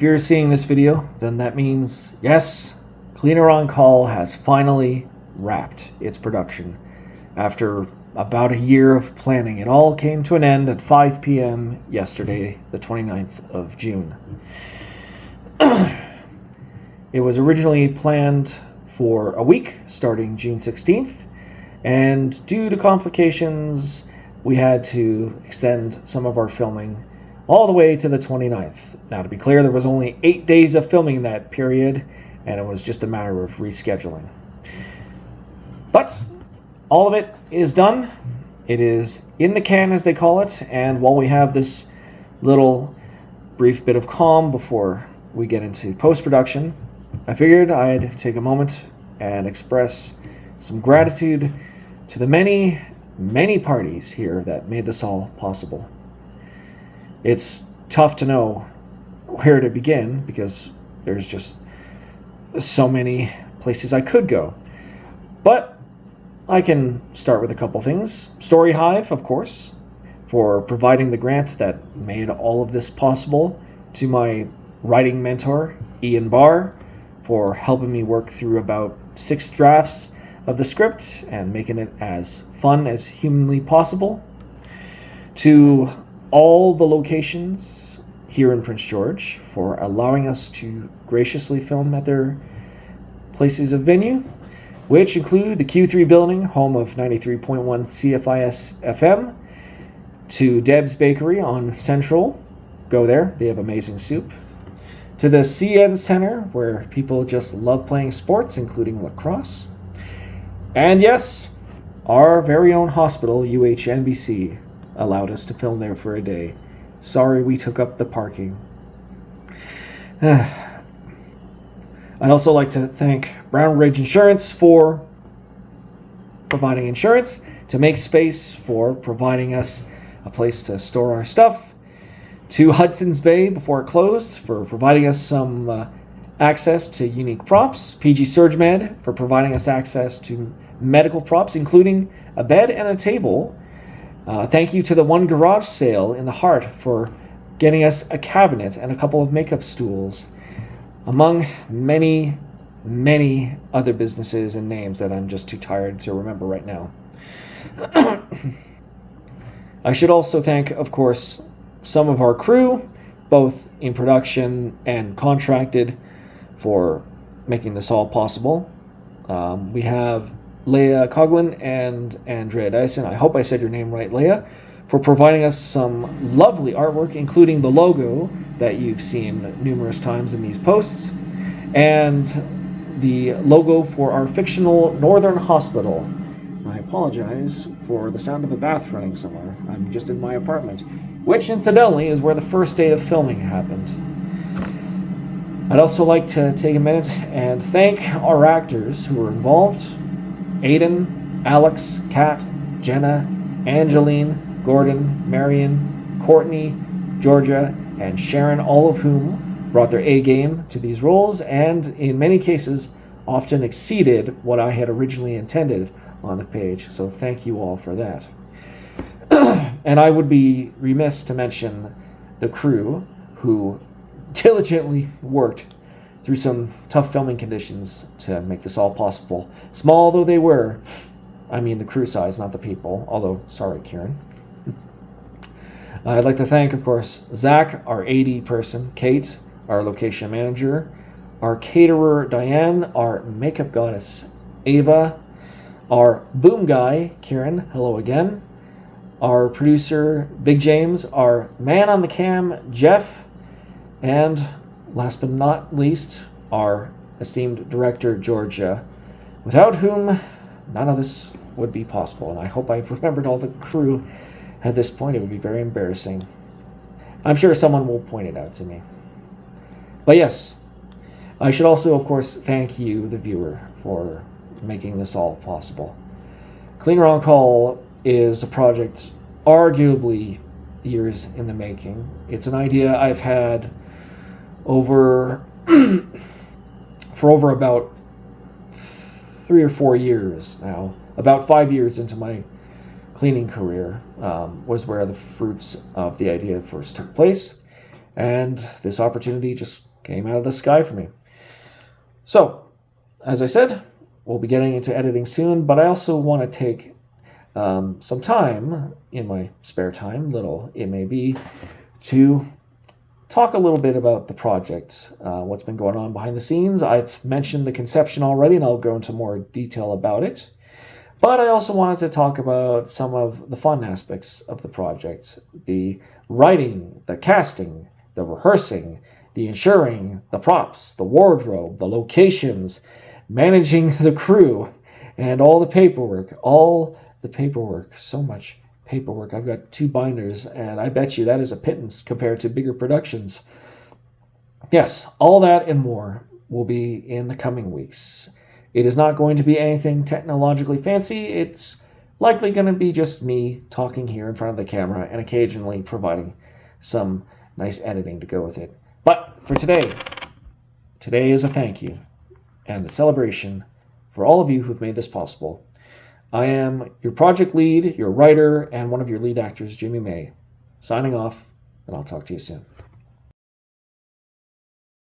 if you're seeing this video, then that means, yes, Cleaner on Call has finally wrapped its production. After about a year of planning, it all came to an end at 5 p.m. yesterday, the 29th of June. It was originally planned for a week, starting June 16th, and due to complications, we had to extend some of our filming all the way to the 29th. Now, to be clear, there was only 8 days of filming in that period, and it was just a matter of rescheduling. But all of it is done. It is in the can, as they call it, and while we have this little brief bit of calm before we get into post-production, I figured I'd take a moment and express some gratitude to the many, many parties here that made this all possible. It's tough to know where to begin because there's just so many places I could go. But I can start with a couple things. Story Hive, of course, for providing the grant that made all of this possible. To my writing mentor, Ian Barr, for helping me work through about 6 drafts of the script and making it as fun as humanly possible. To all the locations here in Prince George for allowing us to graciously film at their places of venue, which include the Q3 building, home of 93.1 CFIS FM, to Deb's Bakery on Central. Go there, they have amazing soup. To the CN Center, where people just love playing sports, including lacrosse. And yes, our very own hospital, UHNBC, allowed us to film there for a day. Sorry we took up the parking. I'd also like to thank Brown Ridge Insurance for providing insurance, to Make Space for providing us a place to store our stuff, to Hudson's Bay before it closed for providing us some access to unique props, PG SurgMed for providing us access to medical props, including a bed and a table. Thank you to the One Garage Sale in the Heart for getting us a cabinet and a couple of makeup stools, among many, many other businesses and names that I'm just too tired to remember right now. I should also thank, of course, some of our crew, both in production and contracted, for making this all possible. We have Leah Coughlin and Andrea Dyson. I hope I said your name right, Leah, for providing us some lovely artwork, including the logo that you've seen numerous times in these posts, and the logo for our fictional Northern Hospital. I apologize for the sound of a bath running somewhere. I'm just in my apartment, which incidentally is where the first day of filming happened. I'd also like to take a minute and thank our actors who were involved: Aiden, Alex, Kat, Jenna, Angeline, Gordon, Marion, Courtney, Georgia, and Sharon, all of whom brought their A game to these roles and, in many cases, often exceeded what I had originally intended on the page. So thank you all for that. And I would be remiss to mention the crew who diligently worked through some tough filming conditions to make this all possible. Small though they were, I mean the crew size, not the people, although sorry, Kieran. I'd like to thank, of course, Zach, our AD person, Kate, our location manager, our caterer, Diane, our makeup goddess, Ava, our boom guy, Kieran, hello again, our producer, Big James, our man on the cam, Jeff, and last but not least, our esteemed director, Georgia, without whom none of this would be possible. And I hope I've remembered all the crew at this point. It would be very embarrassing. I'm sure someone will point it out to me. But yes, I should also, of course, thank you, the viewer, for making this all possible. Cleaner on Call is a project arguably years in the making. It's an idea I've had for over about 3 or 4 years now. About 5 years into my cleaning career was where the fruits of the idea first took place, and this opportunity just came out of the sky for me. So, as I said, we'll be getting into editing soon, but I also want to take some time in my spare time, little it may be, to talk a little bit about the project, what's been going on behind the scenes. I've mentioned the conception already, and I'll go into more detail about it. But I also wanted to talk about some of the fun aspects of the project: the writing, the casting, the rehearsing, the ensuring, the props, the wardrobe, the locations, managing the crew, and all the paperwork. All the paperwork. So much paperwork. I've got 2 binders, and I bet you that is a pittance compared to bigger productions. Yes, all that and more will be in the coming weeks. It is not going to be anything technologically fancy. It's likely going to be just me talking here in front of the camera and occasionally providing some nice editing to go with it. But for today is a thank you and a celebration for all of you who've made this possible. I am your project lead, your writer, and one of your lead actors, Jimmy May, signing off, and I'll talk to you soon.